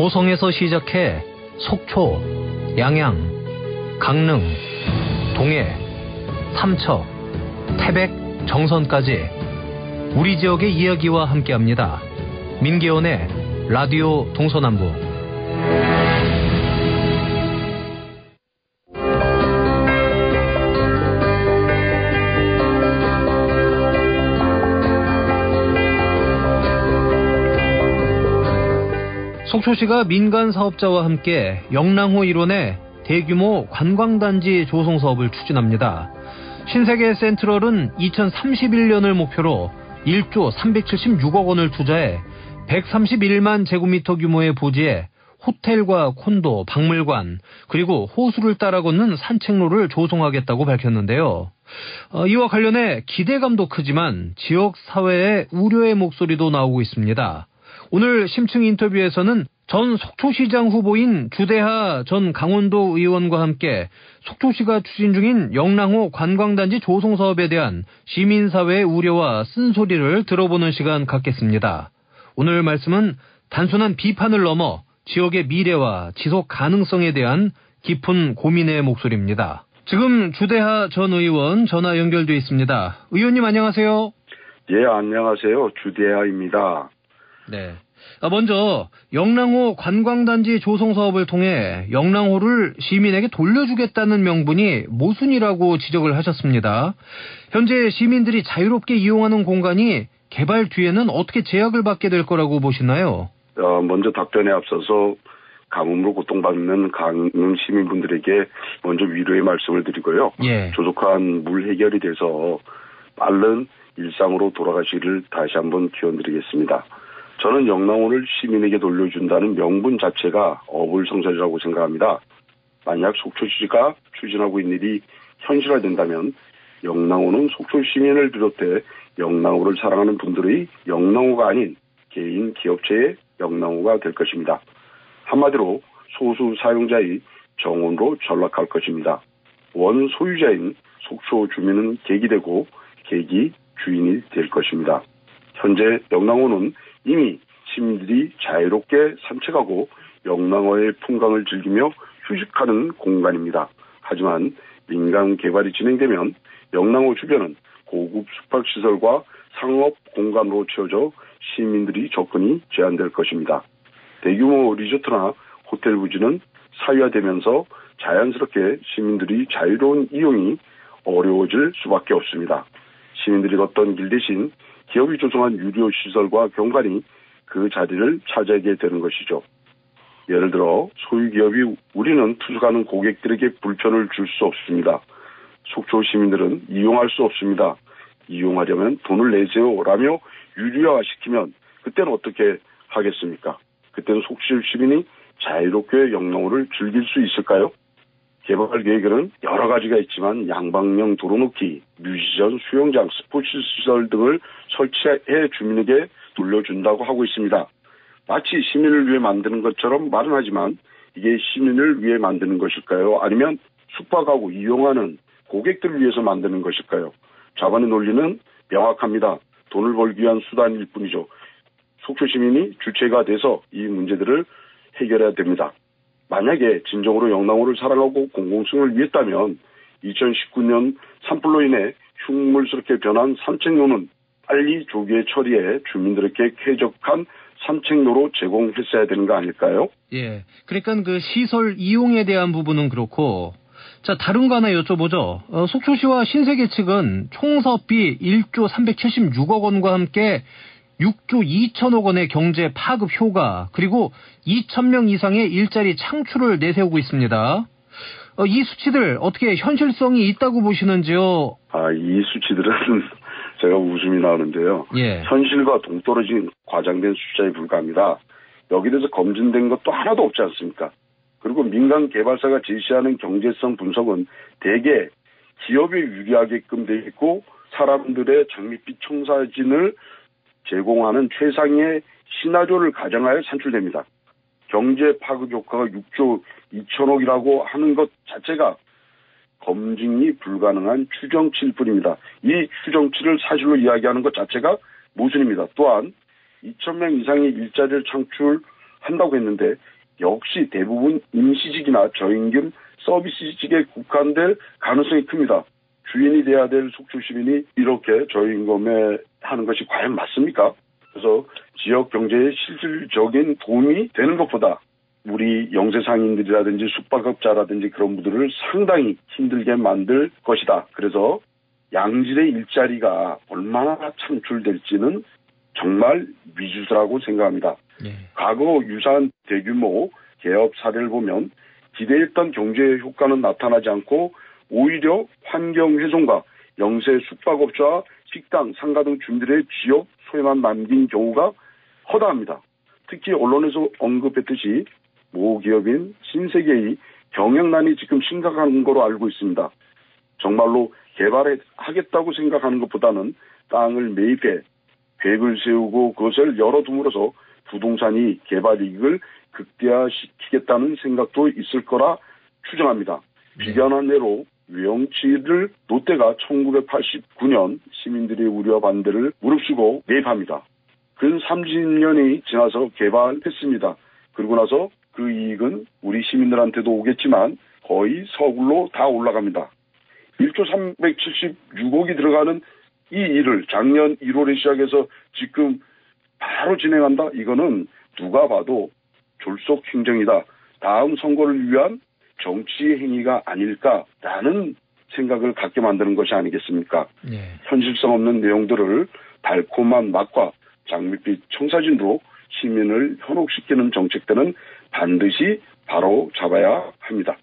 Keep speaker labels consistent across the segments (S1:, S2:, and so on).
S1: 고성에서 시작해 속초, 양양, 강릉, 동해, 삼척, 태백, 정선까지 우리 지역의 이야기와 함께합니다. 민계원의 라디오 동서남북. 속초시가 민간 사업자와 함께 영랑호 일원의 대규모 관광단지 조성 사업을 추진합니다. 신세계 센트럴은 2031년을 목표로 1조 376억 원을 투자해 131만 제곱미터 규모의 부지에 호텔과 콘도, 박물관, 그리고 호수를 따라 걷는 산책로를 조성하겠다고 밝혔는데요. 이와 관련해 기대감도 크지만 지역 사회의 우려의 목소리도 나오고 있습니다. 오늘 심층 인터뷰에서는 전 속초시장 후보인 주대하 전 강원도 의원과 함께 속초시가 추진 중인 영랑호 관광단지 조성 사업에 대한 시민사회의 우려와 쓴소리를 들어보는 시간 갖겠습니다. 오늘 말씀은 단순한 비판을 넘어 지역의 미래와 지속 가능성에 대한 깊은 고민의 목소리입니다. 지금 주대하 전 의원 전화 연결돼 있습니다. 의원님 안녕하세요.
S2: 예, 안녕하세요. 주대하입니다.
S1: 네. 먼저 영랑호 관광단지 조성 사업을 통해 영랑호를 시민에게 돌려주겠다는 명분이 모순이라고 지적을 하셨습니다. 현재 시민들이 자유롭게 이용하는 공간이 개발 뒤에는 어떻게 제약을 받게 될 거라고 보시나요?
S2: 먼저 답변에 앞서서 가뭄으로 고통받는 강릉 시민분들에게 먼저 위로의 말씀을 드리고요.
S1: 예.
S2: 조속한 물 해결이 돼서 빠른 일상으로 돌아가시기를 다시 한번 기원드리겠습니다. 저는 영랑호를 시민에게 돌려준다는 명분 자체가 어불성설이라고 생각합니다. 만약 속초시가 추진하고 있는 일이 현실화된다면 영랑호는 속초 시민을 비롯해 영랑호를 사랑하는 분들의 영랑호가 아닌 개인 기업체의 영랑호가 될 것입니다. 한마디로 소수 사용자의 정원으로 전락할 것입니다. 원 소유자인 속초 주민은 객이 되고 객이 주인이 될 것입니다. 현재 영랑호는 이미 시민들이 자유롭게 산책하고 영랑호의 풍광을 즐기며 휴식하는 공간입니다. 하지만 민간 개발이 진행되면 영랑호 주변은 고급 숙박시설과 상업 공간으로 채워져 시민들이 접근이 제한될 것입니다. 대규모 리조트나 호텔 부지는 사유화되면서 자연스럽게 시민들이 자유로운 이용이 어려워질 수밖에 없습니다. 시민들이 걷던 길 대신 기업이 조성한 유료시설과 경관이 그 자리를 차지하게 되는 것이죠. 예를 들어 소유기업이 우리는 투숙하는 고객들에게 불편을 줄 수 없습니다. 속초 시민들은 이용할 수 없습니다. 이용하려면 돈을 내세요라며 유료화시키면 그때는 어떻게 하겠습니까? 그때는 속초 시민이 자유롭게 영랑호를 즐길 수 있을까요? 개발 계획에는 여러 가지가 있지만 양방향 도로놓기, 뮤지션, 수영장, 스포츠시설 등을 설치해 주민에게 돌려준다고 하고 있습니다. 마치 시민을 위해 만드는 것처럼 말은 하지만 이게 시민을 위해 만드는 것일까요? 아니면 숙박하고 이용하는 고객들을 위해서 만드는 것일까요? 자반의 논리는 명확합니다. 돈을 벌기 위한 수단일 뿐이죠. 속초 시민이 주체가 돼서 이 문제들을 해결해야 됩니다. 만약에 진정으로 영랑호를 사랑하고 공공성을 위했다면 2019년 산불로 인해 흉물스럽게 변한 산책로는 빨리 조기에 처리해 주민들에게 쾌적한 산책로로 제공했어야 되는 거 아닐까요?
S1: 예. 그러니까 그 시설 이용에 대한 부분은 그렇고, 자, 다른 거 하나 여쭤보죠. 속초시와 신세계 측은 총사업비 1조 376억 원과 함께 6조 2천억 원의 경제 파급 효과, 그리고 2,000명 이상의 일자리 창출을 내세우고 있습니다. 이 수치들 어떻게 현실성이 있다고 보시는지요?
S2: 이 수치들은 제가 웃음이 나오는데요.
S1: 예.
S2: 현실과 동떨어진 과장된 숫자에 불과합니다. 여기 대해서 검증된 것도 하나도 없지 않습니까? 그리고 민간 개발사가 제시하는 경제성 분석은 대개 기업에 유리하게끔 되어 있고 사람들의 장밋빛 청사진을 제공하는 최상의 시나리오를 가정하여 산출됩니다. 경제 파급 효과가 6조 2천억이라고 하는 것 자체가 검증이 불가능한 추정치일 뿐입니다. 이 추정치를 사실로 이야기하는 것 자체가 모순입니다. 또한 2,000명 이상의 일자리를 창출할 한다고 했는데 역시 대부분 임시직이나 저임금 서비스직에 국한될 가능성이 큽니다. 주인이 돼야 될 속초 시민이 이렇게 저임금에 하는 것이 과연 맞습니까? 그래서 지역 경제에 실질적인 도움이 되는 것보다 우리 영세상인들이라든지 숙박업자라든지 그런 분들을 상당히 힘들게 만들 것이다. 그래서 양질의 일자리가 얼마나 창출될지는 정말 미지수라고 생각합니다. 과거 유사한 대규모 개업 사례를 보면 기대했던 경제 효과는 나타나지 않고 오히려 환경 훼손과 영세 숙박업자와 식당, 상가 등 주민들의 지역 소외만 남긴 경우가 허다합니다. 특히 언론에서 언급했듯이 모 기업인 신세계의 경영난이 지금 심각한 거로 알고 있습니다. 정말로 개발하겠다고 생각하는 것보다는 땅을 매입해 계획을 세우고 그것을 열어둠으로써 부동산이 개발 이익을 극대화시키겠다는 생각도 있을 거라 추정합니다. 비견한 예로 외형치를 롯데가 1989년 시민들의 우려와 반대를 무릅쓰고 매입합니다. 근 30년이 지나서 개발했습니다. 그러고 나서 그 이익은 우리 시민들한테도 오겠지만 거의 서울로 다 올라갑니다. 1조 376억이 들어가는 이 일을 작년 1월에 시작해서 지금 바로 진행한다? 이거는 누가 봐도 졸속 행정이다. 다음 선거를 위한 정치 행위가 아닐까라는 생각을 갖게 만드는 것이 아니겠습니까? 현실성 없는 내용들을 달콤한 맛과 장밋빛 청사진으로 시민을 현혹시키는 정책들은 반드시 바로 잡아야 합니다.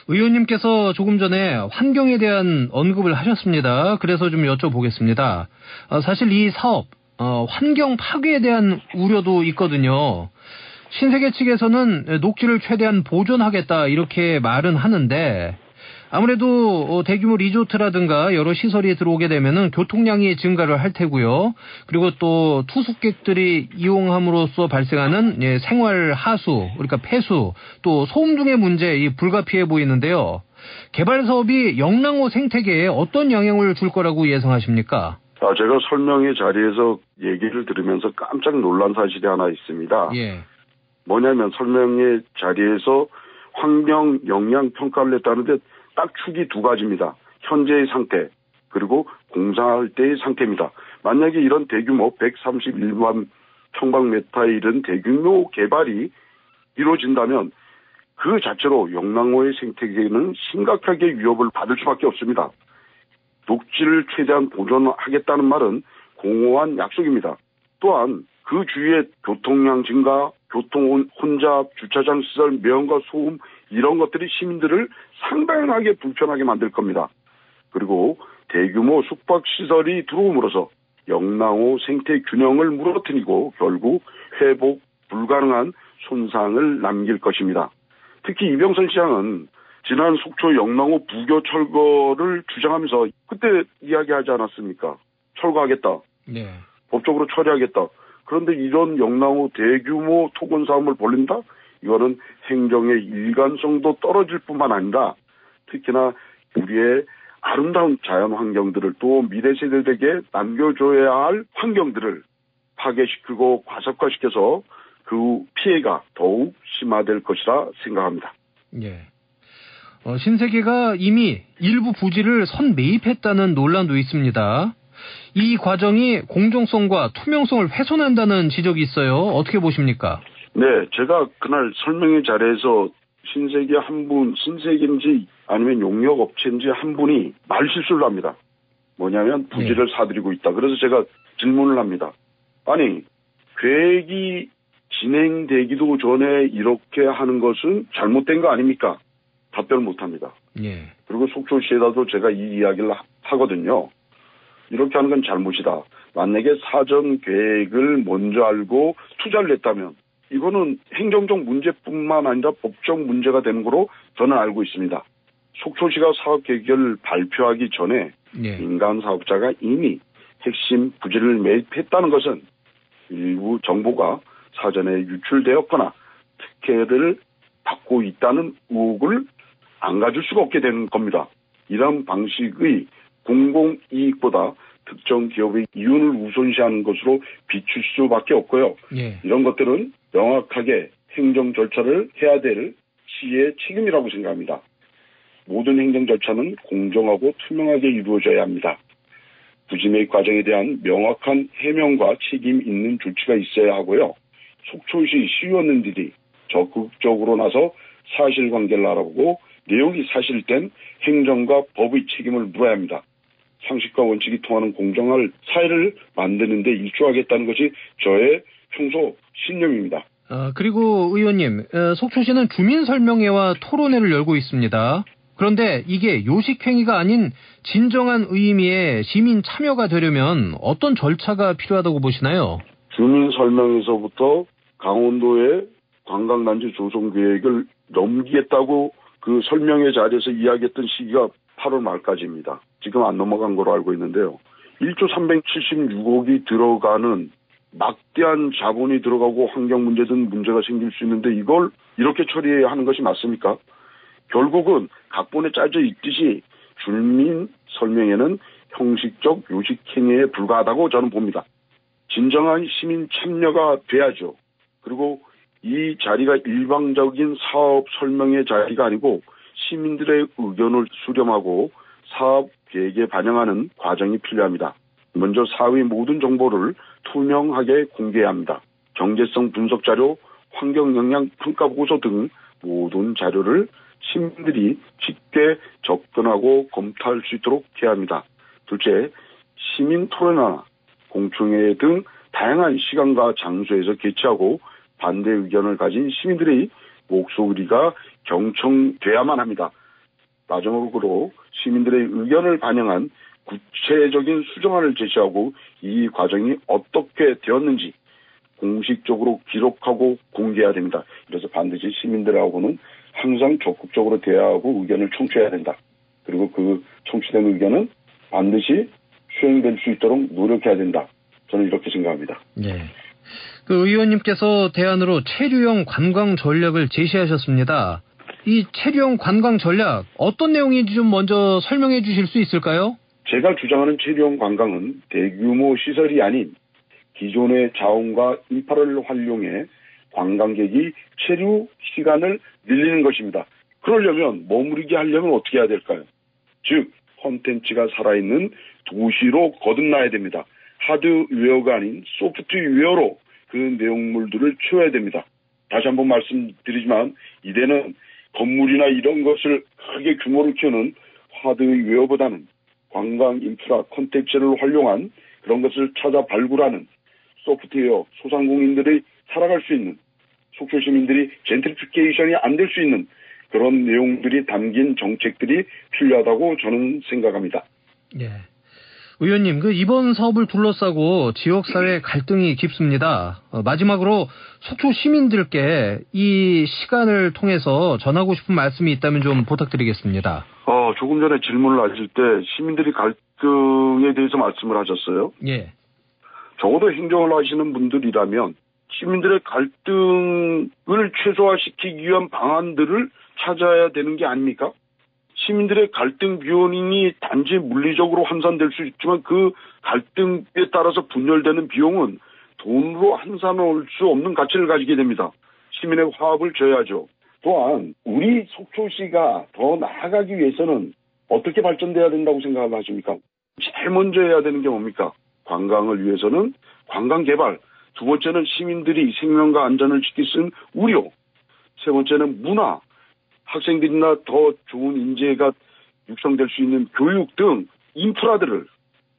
S1: 의원님께서 조금 전에 환경에 대한 언급을 하셨습니다. 그래서 좀 여쭤보겠습니다. 사실 이 사업, 환경 파괴에 대한 우려도 있거든요. 신세계 측에서는 녹지를 최대한 보존하겠다 이렇게 말은 하는데 아무래도 대규모 리조트라든가 여러 시설이 들어오게 되면은 교통량이 증가를 할 테고요. 그리고 또 투숙객들이 이용함으로써 발생하는 생활 하수, 그러니까 폐수, 또 소음 등의 문제 불가피해 보이는데요. 개발 사업이 영랑호 생태계에 어떤 영향을 줄 거라고 예상하십니까?
S2: 제가 설명회 자리에서 얘기를 들으면서 깜짝 놀란 사실이 하나 있습니다. 뭐냐면 설명회 자리에서 환경 영향 평가를 했다는데 딱 축이 두 가지입니다. 현재의 상태 그리고 공사할 때의 상태입니다. 만약에 이런 대규모 131만 평방미터에 이른 대규모 개발이 이루어진다면 그 자체로 영랑호의 생태계는 심각하게 위협을 받을 수밖에 없습니다. 녹지를 최대한 보존하겠다는 말은 공허한 약속입니다. 또한 그 주위에 교통량 증가, 교통 혼잡, 주차장 시설, 매연과 소음 이런 것들이 시민들을 상당하게 불편하게 만들 겁니다. 그리고 대규모 숙박시설이 들어옴으로써 영랑호 생태 균형을 무너뜨리고 결국 회복 불가능한 손상을 남길 것입니다. 특히 이병선 시장은 지난 속초 영랑호 부교 철거를 주장하면서 그때 이야기하지 않았습니까? 철거하겠다. 법적으로 처리하겠다. 그런데 이런 영랑호 대규모 토건 사업을 벌린다? 이거는 행정의 일관성도 떨어질 뿐만 아니라 특히나 우리의 아름다운 자연 환경들을 또 미래 세대들에게 남겨줘야 할 환경들을 파괴시키고 과습화시켜서 그 피해가 더욱 심화될 것이라 생각합니다.
S1: 신세계가 이미 일부 부지를 선매입했다는 논란도 있습니다. 이 과정이 공정성과 투명성을 훼손한다는 지적이 있어요. 어떻게 보십니까?
S2: 네, 제가 그날 설명회 자리에서 신세계 한 분, 신세계인지 아니면 용역업체인지 한 분이 말실수를 합니다. 뭐냐면 부지를 사들이고 있다. 그래서 제가 질문을 합니다. 아니, 계획이 진행되기도 전에 이렇게 하는 것은 잘못된 거 아닙니까? 답변을 못합니다. 그리고 속초시에다도 제가 이 이야기를 하거든요. 이렇게 하는 건 잘못이다. 만약에 사전 계획을 먼저 알고 투자를 했다면 이거는 행정적 문제뿐만 아니라 법적 문제가 되는 거로 저는 알고 있습니다. 속초시가 사업 계획을 발표하기 전에 민간 사업자가 이미 핵심 부지를 매입했다는 것은 일부 정보가 사전에 유출되었거나 특혜를 받고 있다는 의혹을 안 가질 수가 없게 되는 겁니다. 이런 방식의 공공이익보다 특정 기업의 이윤을 우선시하는 것으로 비출 수밖에 없고요. 이런 것들은 명확하게 행정 절차를 해야 될 시의 책임이라고 생각합니다. 모든 행정 절차는 공정하고 투명하게 이루어져야 합니다. 부지매입 과정에 대한 명확한 해명과 책임 있는 조치가 있어야 하고요. 속초시 시의원들이 적극적으로 나서 사실관계를 알아보고 내용이 사실된 행정과 법의 책임을 물어야 합니다. 상식과 원칙이 통하는 공정한 사회를 만드는 데 일조하겠다는 것이 저의 평소 신념입니다.
S1: 그리고 의원님, 속초시는 주민설명회와 토론회를 열고 있습니다. 그런데 이게 요식행위가 아닌 진정한 의미의 시민 참여가 되려면 어떤 절차가 필요하다고 보시나요?
S2: 주민설명회에서부터 강원도의 관광단지 조성계획을 넘기겠다고 그 설명회 자리에서 이야기했던 시기가 8월 말까지입니다. 지금 안 넘어간 걸로 알고 있는데요. 1조 376억이 들어가는 막대한 자본이 들어가고 환경 문제 등 문제가 생길 수 있는데 이걸 이렇게 처리하는 것이 맞습니까? 결국은 각본에 짜져 있듯이 주민 설명회는 형식적 요식행위에 불과하다고 저는 봅니다. 진정한 시민 참여가 돼야죠. 그리고 이 자리가 일방적인 사업 설명회 자리가 아니고 시민들의 의견을 수렴하고 사업 계획에 반영하는 과정이 필요합니다. 먼저 사업의 모든 정보를 투명하게 공개해야 합니다. 경제성 분석 자료, 환경 영향 평가 보고서 등 모든 자료를 시민들이 쉽게 접근하고 검토할 수 있도록 해야 합니다. 둘째, 시민 토론회나 공청회 등 다양한 시간과 장소에서 개최하고 반대 의견을 가진 시민들의 목소리가 경청돼야만 합니다. 마지막으로 시민들의 의견을 반영한 구체적인 수정안을 제시하고 이 과정이 어떻게 되었는지 공식적으로 기록하고 공개해야 됩니다. 그래서 반드시 시민들하고는 항상 적극적으로 대화하고 의견을 청취해야 된다. 그리고 그 청취된 의견은 반드시 수행될 수 있도록 노력해야 된다. 저는 이렇게 생각합니다.
S1: 네. 그 의원님께서 대안으로 체류형 관광 전략을 제시하셨습니다. 이 체류형 관광 전략 어떤 내용인지 좀 먼저 설명해 주실 수 있을까요?
S2: 제가 주장하는 체류형 관광은 대규모 시설이 아닌 기존의 자원과 인프라를 활용해 관광객이 체류 시간을 늘리는 것입니다. 그러려면 머무르게 하려면 어떻게 해야 될까요? 즉 콘텐츠가 살아있는 도시로 거듭나야 됩니다. 하드웨어가 아닌 소프트웨어로 그 내용물들을 채워야 됩니다. 다시 한번 말씀드리지만 이제는 건물이나 이런 것을 크게 규모를 키우는 하드웨어보다는 관광 인프라 콘텐츠를 활용한 그런 것을 찾아 발굴하는 소프트웨어 소상공인들이 살아갈 수 있는 속초 시민들이 젠트리피케이션이 안 될 수 있는 그런 내용들이 담긴 정책들이 필요하다고 저는 생각합니다.
S1: 네. 의원님, 이번 사업을 둘러싸고 지역사회 갈등이 깊습니다. 마지막으로 속초 시민들께 이 시간을 통해서 전하고 싶은 말씀이 있다면 좀 부탁드리겠습니다.
S2: 조금 전에 질문을 하실 때 시민들이 갈등에 대해서 말씀을 하셨어요.
S1: 예.
S2: 적어도 행정을 하시는 분들이라면 시민들의 갈등을 최소화시키기 위한 방안들을 찾아야 되는 게 아닙니까? 시민들의 갈등 비용이 단지 물리적으로 환산될 수 있지만 그 갈등에 따라서 분열되는 비용은 돈으로 환산할 수 없는 가치를 가지게 됩니다. 시민의 화합을 줘야죠. 또한 우리 속초시가 더 나아가기 위해서는 어떻게 발전돼야 된다고 생각을 하십니까? 제일 먼저 해야 되는 게 뭡니까? 관광을 위해서는 관광 개발, 두 번째는 시민들이 생명과 안전을 지킬 수 있는 우려, 세 번째는 문화, 학생들이나 더 좋은 인재가 육성될 수 있는 교육 등 인프라들을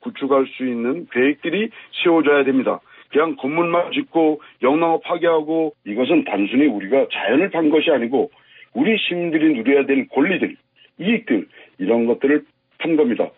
S2: 구축할 수 있는 계획들이 세워져야 됩니다. 그냥 건물만 짓고 영농업 파괴하고 이것은 단순히 우리가 자연을 판 것이 아니고 우리 시민들이 누려야 될 권리들, 이익들 이런 것들을 판 겁니다.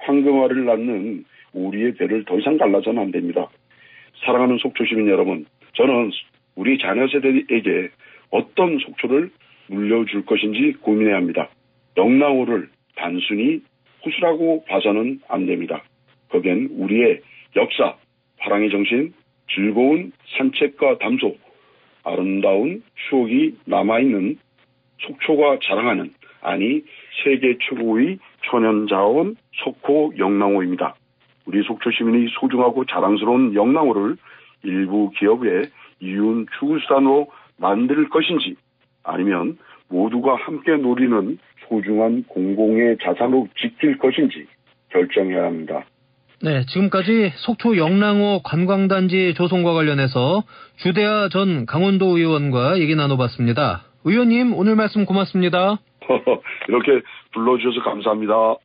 S2: 황금알을 낳는 우리의 배를 더 이상 갈라서는 안 됩니다. 사랑하는 속초 시민 여러분, 저는 우리 자녀 세대에게 어떤 속초를 물려줄 것인지 고민해야 합니다. 영랑호를 단순히 호수라고 봐서는 안 됩니다. 거기엔 우리의 역사, 화랑의 정신, 즐거운 산책과 담소, 아름다운 추억이 남아있는 속초가 자랑하는 아니 세계 최고의 천연자원 석호 영랑호입니다. 우리 속초 시민이 소중하고 자랑스러운 영랑호를 일부 기업에 이윤 추구수단으로 만들 것인지 아니면 모두가 함께 누리는 소중한 공공의 자산으로 지킬 것인지 결정해야 합니다.
S1: 네, 지금까지 속초 영랑호 관광단지 조성과 관련해서 주대하 전 강원도 의원과 얘기 나눠봤습니다. 의원님, 오늘 말씀 고맙습니다.
S2: 이렇게 불러주셔서 감사합니다.